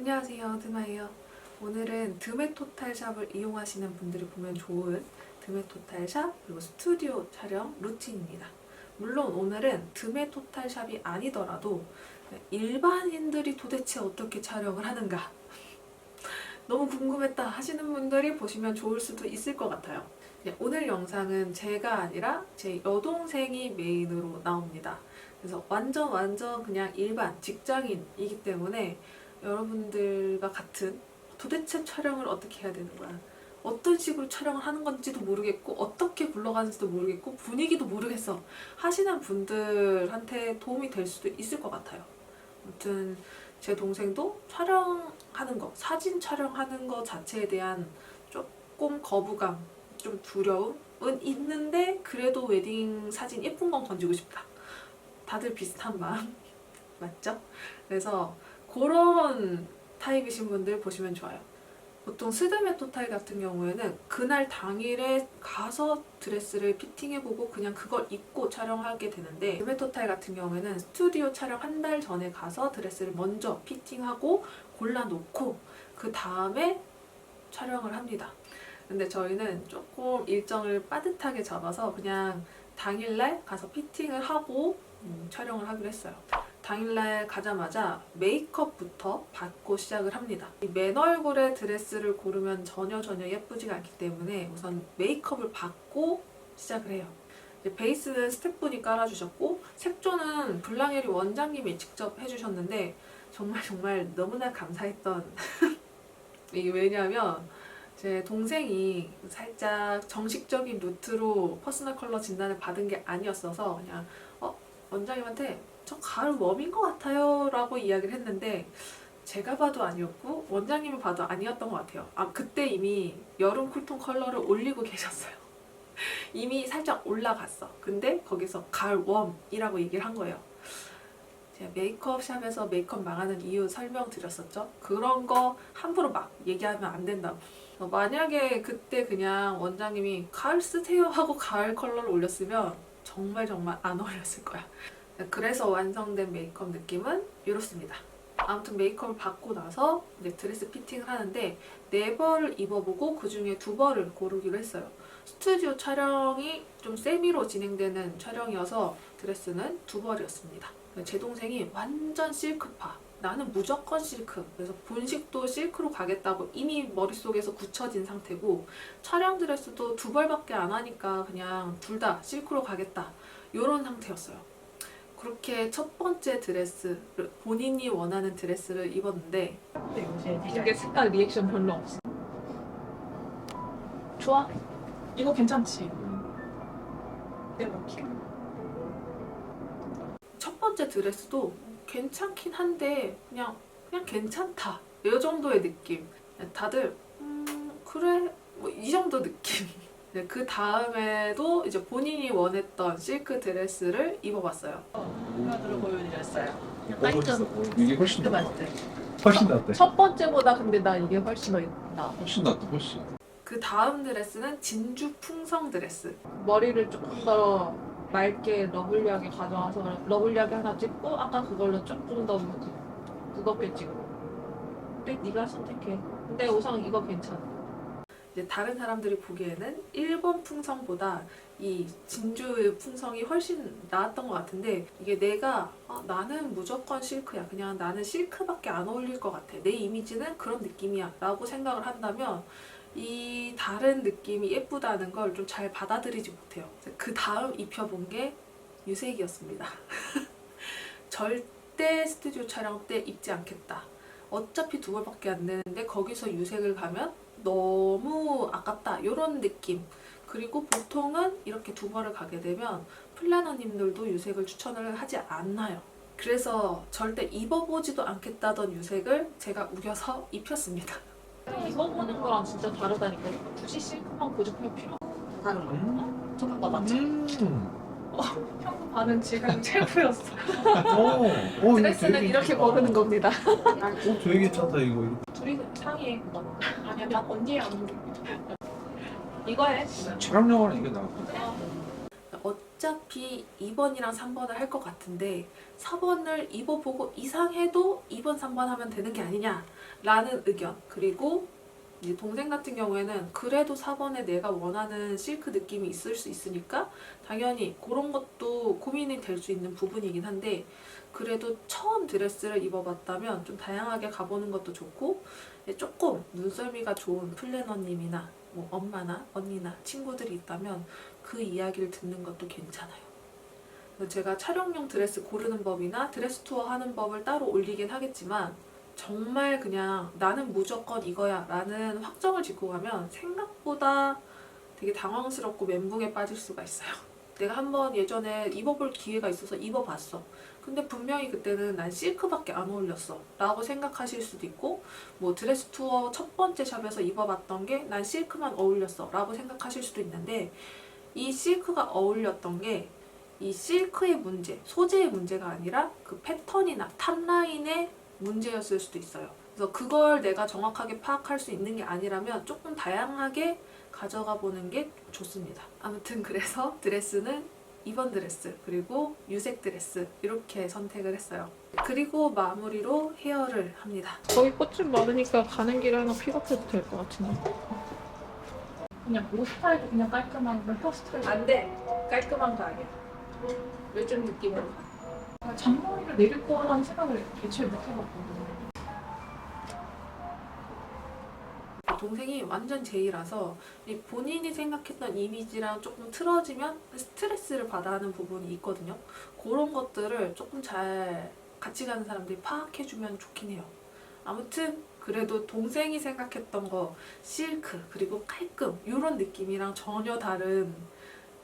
안녕하세요, 드마예요. 오늘은 드메토탈샵을 이용하시는 분들이 보면 좋은 드메토탈샵 그리고 스튜디오 촬영 루틴입니다. 물론 오늘은 드메토탈샵이 아니더라도 일반인들이 도대체 어떻게 촬영을 하는가 너무 궁금했다 하시는 분들이 보시면 좋을 수도 있을 것 같아요. 오늘 영상은 제가 아니라 제 여동생이 메인으로 나옵니다. 그래서 완전 그냥 일반 직장인이기 때문에 여러분들과 같은 도대체 촬영을 어떻게 해야 되는 거야, 어떤 식으로 촬영을 하는 건지도 모르겠고 어떻게 굴러가는지도 모르겠고 분위기도 모르겠어 하시는 분들한테 도움이 될 수도 있을 것 같아요. 아무튼 제 동생도 촬영하는 거, 사진 촬영하는 거 자체에 대한 조금 거부감, 좀 두려움은 있는데 그래도 웨딩 사진 예쁜 건 건지고 싶다. 다들 비슷한 마음 맞죠? 그래서 그런 타입이신 분들 보시면 좋아요. 보통 스드메토탈 같은 경우에는 그날 당일에 가서 드레스를 피팅해보고 그냥 그걸 입고 촬영하게 되는데, 드메토탈 같은 경우에는 스튜디오 촬영 한 달 전에 가서 드레스를 먼저 피팅하고 골라놓고 그 다음에 촬영을 합니다. 근데 저희는 조금 일정을 빠듯하게 잡아서 그냥 당일날 가서 피팅을 하고 촬영을 하기로 했어요. 당일날 가자마자 메이크업부터 받고 시작을 합니다. 맨 얼굴의 드레스를 고르면 전혀 예쁘지가 않기 때문에 우선 메이크업을 받고 시작을 해요. 베이스는 스태프분이 깔아주셨고 색조는 블랑에리 원장님이 직접 해주셨는데 정말 너무나 감사했던 이게 왜냐하면 제 동생이 살짝 정식적인 루트로 퍼스널 컬러 진단을 받은 게 아니었어서 그냥 원장님한테 저 가을 웜인 것 같아요 라고 이야기를 했는데 제가 봐도 아니었고 원장님이 봐도 아니었던 것 같아요. 그때 이미 여름 쿨톤 컬러를 올리고 계셨어요. 이미 살짝 올라갔어. 근데 거기서 가을 웜이라고 얘기를 한 거예요. 제가 메이크업샵에서 메이크업 망하는 이유 설명드렸었죠? 그런 거 함부로 막 얘기하면 안 된다고. 만약에 그때 그냥 원장님이 가을 쓰세요 하고 가을 컬러를 올렸으면 정말 안 어울렸을 거야. 그래서 완성된 메이크업 느낌은 이렇습니다. 아무튼 메이크업을 받고 나서 이제 드레스 피팅을 하는데 4벌을 입어보고 그 중에 2벌을 고르기로 했어요. 스튜디오 촬영이 좀 세미로 진행되는 촬영이어서 드레스는 2벌이었습니다. 제 동생이 완전 실크파, 나는 무조건 실크, 그래서 본식도 실크로 가겠다고 이미 머릿속에서 굳혀진 상태고 촬영 드레스도 2벌밖에 안 하니까 그냥 둘 다 실크로 가겠다 이런 상태였어요. 그렇게 첫 번째 드레스, 본인이 원하는 드레스를 입었는데 이게 색깔 리액션 별로 없어. 좋아? 이거 괜찮지? 첫 번째 드레스도 괜찮긴 한데 그냥 괜찮다 이 정도의 느낌. 다들 그래 뭐 이 정도 느낌. 그 다음에도 이제 본인이 원했던 실크 드레스를 입어봤어요. 하나로 보여드렸어요. 이게 훨씬 낫다. 맞대. 훨씬 낫대. 첫 번째보다 근데 나 이게 훨씬 더 나. 훨씬 낫다. 훨씬. 그 다음 드레스는 진주 풍성 드레스. 머리를 조금 더 맑게 러블리하게 가져와서 러블리하게 하나 찍고 아까 그걸로 조금 더 무겁게 찍고. 근데 네가 선택해. 근데 우선 이거 괜찮아. 이제 다른 사람들이 보기에는 1번 풍성보다 이 진주의 풍성이 훨씬 나았던 것 같은데 이게 내가 나는 무조건 실크야, 그냥 나는 실크밖에 안 어울릴 것 같아, 내 이미지는 그런 느낌이야 라고 생각을 한다면 이 다른 느낌이 예쁘다는 걸 좀 잘 받아들이지 못해요. 그 다음 입혀본 게 유색이었습니다. 절대 스튜디오 촬영 때 입지 않겠다. 어차피 2벌밖에 안 되는데 거기서 유색을 가면 너무 아깝다 이런 느낌. 그리고 보통은 이렇게 2벌을 가게 되면 플래너님들도 유색을 추천을 하지 않나요. 그래서 절대 입어보지도 않겠다던 유색을 제가 우겨서 입혔습니다. 입어보는 거랑 진짜 다르다니까. 굳이 실크만 고집할 필요 다른 거. 저 그거 맞죠? 형 반응 지금 최고였어. 드레스는 이렇게 고르는 겁니다. 되게 괜찮다 이거. 둘이 상의해. 아니야, 난 언니랑 이거 해. 촬영 영화는 이게 나아. 어차피 2번이랑 3번을 할 것 같은데 4번을 입어보고 이상해도 2번, 3번 하면 되는 게 아니냐라는 의견. 그리고 이제 동생 같은 경우에는 그래도 4번에 내가 원하는 실크 느낌이 있을 수 있으니까 당연히 그런 것도 고민이 될 수 있는 부분이긴 한데, 그래도 처음 드레스를 입어봤다면 좀 다양하게 가보는 것도 좋고, 조금 눈썰미가 좋은 플래너님이나 뭐 엄마나 언니나 친구들이 있다면 그 이야기를 듣는 것도 괜찮아요. 그래서 제가 촬영용 드레스 고르는 법이나 드레스 투어 하는 법을 따로 올리긴 하겠지만, 정말 그냥 나는 무조건 이거야 라는 확정을 짓고 가면 생각보다 되게 당황스럽고 멘붕에 빠질 수가 있어요. 내가 한번 예전에 입어볼 기회가 있어서 입어봤어. 근데 분명히 그때는 난 실크밖에 안 어울렸어 라고 생각하실 수도 있고, 뭐 드레스 투어 첫 번째 샵에서 입어봤던 게 난 실크만 어울렸어 라고 생각하실 수도 있는데, 이 실크가 어울렸던 게 이 실크의 문제, 소재의 문제가 아니라 그 패턴이나 탑라인의 문제였을 수도 있어요. 그래서 그걸 내가 정확하게 파악할 수 있는 게 아니라면 조금 다양하게 가져가 보는 게 좋습니다. 아무튼 그래서 드레스는 2번 드레스 그리고 유색 드레스 이렇게 선택을 했어요. 그리고 마무리로 헤어를 합니다. 거기 꽃집 많으니까 가는 길에 하나 픽업해도 될 것 같은데. 그냥 옷 스타일도 그냥 깔끔한 거 헤어스타일. 안 돼. 깔끔한 거 아니야. 요즘 느낌으로. 잔머리를 내릴 거라는 생각을 애초에 못 해봤거든요. 동생이 완전 제이라서 이 본인이 생각했던 이미지랑 조금 틀어지면 스트레스를 받아 하는 부분이 있거든요. 그런 것들을 조금 잘 같이 가는 사람들이 파악해주면 좋긴 해요. 아무튼 그래도 동생이 생각했던 거 실크 그리고 깔끔 이런 느낌이랑 전혀 다른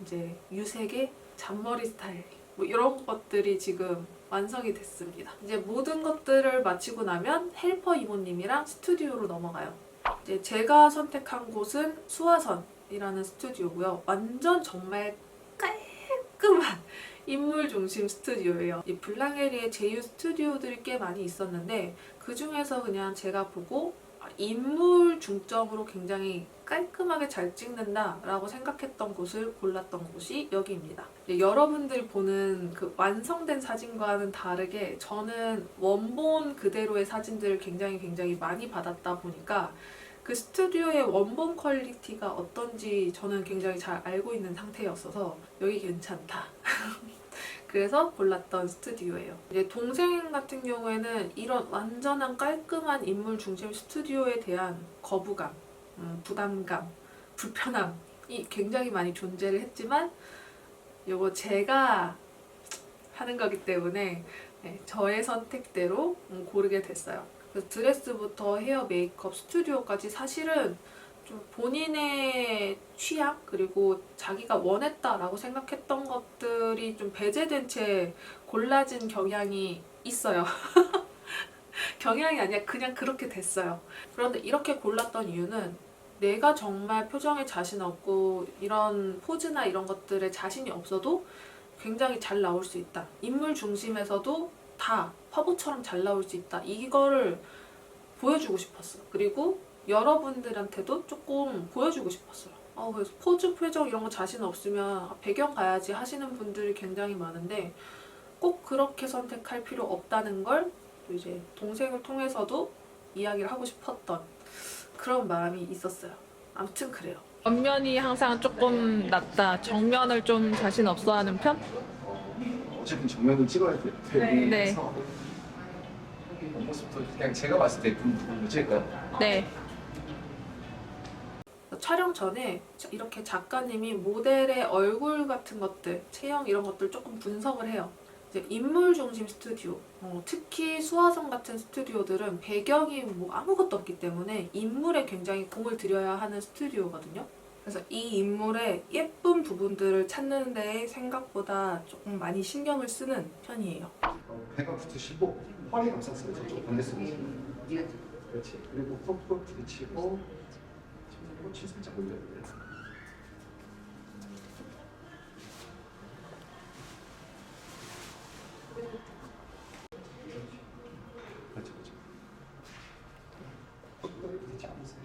이제 유색의 잔머리 스타일 뭐 이런 것들이 지금 완성이 됐습니다. 이제 모든 것들을 마치고 나면 헬퍼 이모님이랑 스튜디오로 넘어가요. 이제 제가 선택한 곳은 수화선이라는 스튜디오고요. 완전 정말 깔끔한 인물 중심 스튜디오예요. 이 블랑에리에 제휴 스튜디오들이 꽤 많이 있었는데 그 중에서 그냥 제가 보고 인물 중점으로 굉장히 깔끔하게 잘 찍는다라고 생각했던 곳을 골랐던 곳이 여기입니다. 여러분들 보는 그 완성된 사진과는 다르게 저는 원본 그대로의 사진들을 굉장히 많이 받았다 보니까 그 스튜디오의 원본 퀄리티가 어떤지 저는 굉장히 잘 알고 있는 상태였어서 여기 괜찮다. 그래서 골랐던 스튜디오예요. 이제 동생 같은 경우에는 이런 완전한 깔끔한 인물 중심 스튜디오에 대한 거부감, 부담감, 불편함이 굉장히 많이 존재를 했지만 이거 제가 하는 거기 때문에 저의 선택대로 고르게 됐어요. 그래서 드레스부터 헤어, 메이크업, 스튜디오까지 사실은 좀 본인의 취향 그리고 자기가 원했다라고 생각했던 것들이 좀 배제된 채 골라진 경향이 있어요. 경향이 아니라 그냥 그렇게 됐어요. 그런데 이렇게 골랐던 이유는 내가 정말 표정에 자신 없고 이런 포즈나 이런 것들에 자신이 없어도 굉장히 잘 나올 수 있다. 인물 중심에서도 다 화보처럼 잘 나올 수 있다. 이거를 보여주고 싶었어. 그리고 여러분들한테도 조금 보여주고 싶었어요. 그래서 포즈, 표정 이런 거 자신 없으면 배경 가야지 하시는 분들이 굉장히 많은데 꼭 그렇게 선택할 필요 없다는 걸 이제 동생을 통해서도 이야기를 하고 싶었던 그런 마음이 있었어요. 아무튼 그래요. 옆면이 항상 조금 낫다. 정면을 좀 자신 없어 하는 편? 어쨌든 정면을 찍어야 돼. 네. 모습도 그냥 제가 봤을 때 예쁜 부분일까요? 네. 촬영 전에 이렇게 작가님이 모델의 얼굴 같은 것들, 체형 이런 것들 조금 분석을 해요. 이제 인물 중심 스튜디오, 특히 수화성 같은 스튜디오들은 배경이 뭐 아무것도 없기 때문에 인물에 굉장히 공을 들여야 하는 스튜디오거든요. 그래서 이 인물의 예쁜 부분들을 찾는 데에 생각보다 조금 많이 신경을 쓰는 편이에요. 배가 붙으시고 허리 감쌌어요. 저쪽 반대쪽에. 그렇지. 그리고 톡톡 부딪히고 꽃이 살짝 올려요. 그렇죠, 그렇죠. 부딪히면서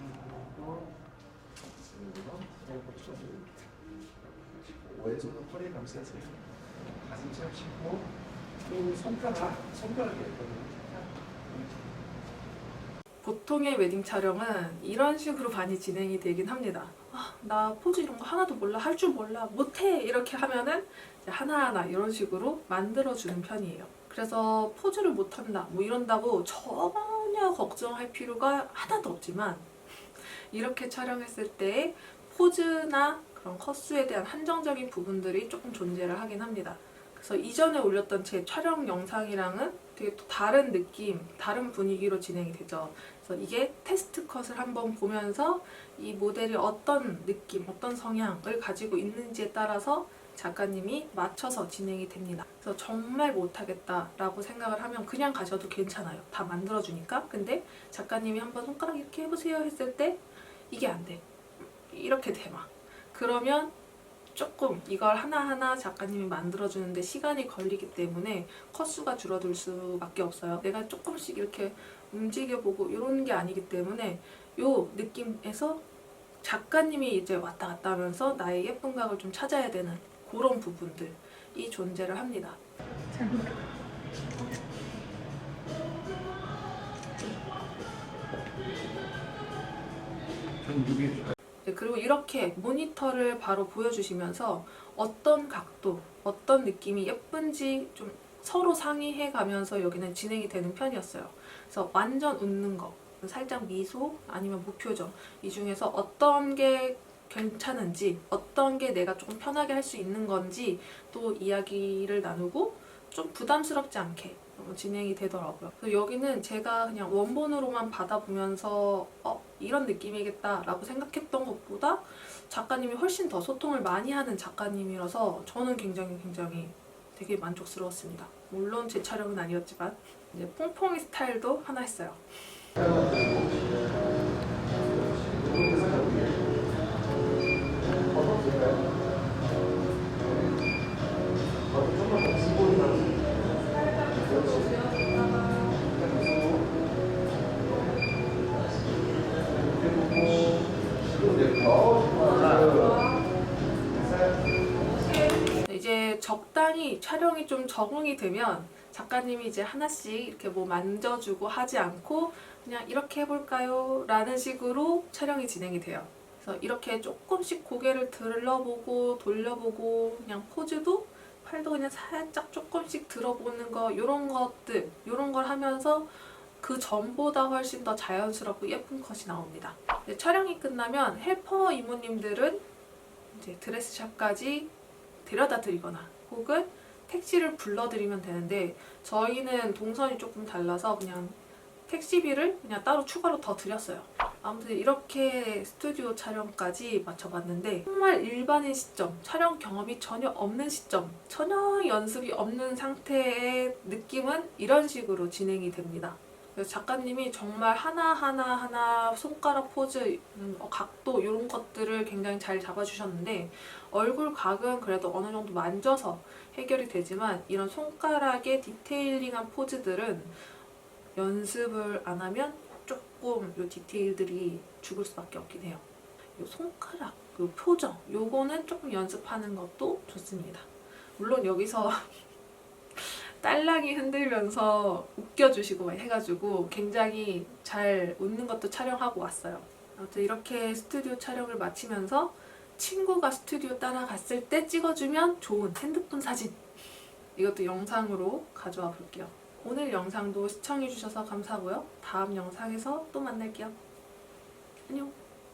찍고 왼손으로 허리 감싸세요. 가슴 잡히고 또 손가락이 있거든요. 보통의 웨딩 촬영은 이런 식으로 많이 진행이 되긴 합니다. 아, 나 포즈 이런 거 하나도 몰라, 할 줄 몰라, 못해 이렇게 하면은 이제 하나하나 이런 식으로 만들어주는 편이에요. 그래서 포즈를 못한다 뭐 이런다고 전혀 걱정할 필요가 하나도 없지만 이렇게 촬영했을 때 포즈나 그런 컷수에 대한 한정적인 부분들이 조금 존재를 하긴 합니다. 그래서 이전에 올렸던 제 촬영 영상이랑은 되게 또 다른 느낌, 다른 분위기로 진행이 되죠. 그래서 이게 테스트 컷을 한번 보면서 이 모델이 어떤 느낌, 어떤 성향을 가지고 있는지에 따라서 작가님이 맞춰서 진행이 됩니다. 그래서 정말 못하겠다라고 생각을 하면 그냥 가셔도 괜찮아요. 다 만들어주니까. 근데 작가님이 한번 손가락 이렇게 해보세요 했을 때 이게 안 돼. 이렇게 돼 막. 그러면 조금 이걸 하나하나 작가님이 만들어주는데 시간이 걸리기 때문에 컷수가 줄어들 수밖에 없어요. 내가 조금씩 이렇게 움직여보고 이런 게 아니기 때문에 요 느낌에서 작가님이 이제 왔다 갔다 하면서 나의 예쁜 각을 좀 찾아야 되는 그런 부분들이 존재를 합니다. 네, 그리고 이렇게 모니터를 바로 보여주시면서 어떤 각도, 어떤 느낌이 예쁜지 좀 서로 상의해 가면서 여기는 진행이 되는 편이었어요. 그래서 완전 웃는 거, 살짝 미소, 아니면 무표정 이 중에서 어떤 게 괜찮은지, 어떤 게 내가 조금 편하게 할 수 있는 건지 또 이야기를 나누고 좀 부담스럽지 않게 진행이 되더라고요. 그래서 여기는 제가 그냥 원본으로만 받아보면서 이런 느낌이겠다라고 생각했던 것보다 작가님이 훨씬 더 소통을 많이 하는 작가님이라서 저는 굉장히 되게 만족스러웠습니다. 물론 제 촬영은 아니었지만 이제 퐁퐁이 스타일도 하나 했어요. 이제 적당히 촬영이 좀 적응이 되면 작가님이 이제 하나씩 이렇게 뭐 만져주고 하지 않고 그냥 이렇게 해볼까요? 라는 식으로 촬영이 진행이 돼요. 그래서 이렇게 조금씩 고개를 들러보고 돌려보고 그냥 포즈도 팔도 그냥 살짝 조금씩 들어보는 거 이런 것들 이런 걸 하면서 그 전보다 훨씬 더 자연스럽고 예쁜 컷이 나옵니다. 촬영이 끝나면 헬퍼 이모님들은 이제 드레스샵까지 데려다 드리거나 혹은 택시를 불러드리면 되는데 저희는 동선이 조금 달라서 그냥 택시비를 그냥 따로 추가로 더 드렸어요. 아무튼 이렇게 스튜디오 촬영까지 마쳐봤는데 정말 일반인 시점, 촬영 경험이 전혀 없는 시점, 전혀 연습이 없는 상태의 느낌은 이런 식으로 진행이 됩니다. 그래서 작가님이 정말 하나하나 손가락 포즈, 각도 이런 것들을 굉장히 잘 잡아주셨는데 얼굴 각은 그래도 어느 정도 만져서 해결이 되지만 이런 손가락의 디테일링한 포즈들은 연습을 안 하면 조금 이 디테일들이 죽을 수밖에 없긴 해요. 이 손가락, 이 표정, 요거는 조금 연습하는 것도 좋습니다. 물론 여기서 딸랑이 흔들면서 웃겨주시고 해가지고 굉장히 잘 웃는 것도 촬영하고 왔어요. 아무튼 이렇게 스튜디오 촬영을 마치면서 친구가 스튜디오 따라갔을 때 찍어주면 좋은 핸드폰 사진, 이것도 영상으로 가져와 볼게요. 오늘 영상도 시청해주셔서 감사하고요. 다음 영상에서 또 만날게요. 안녕.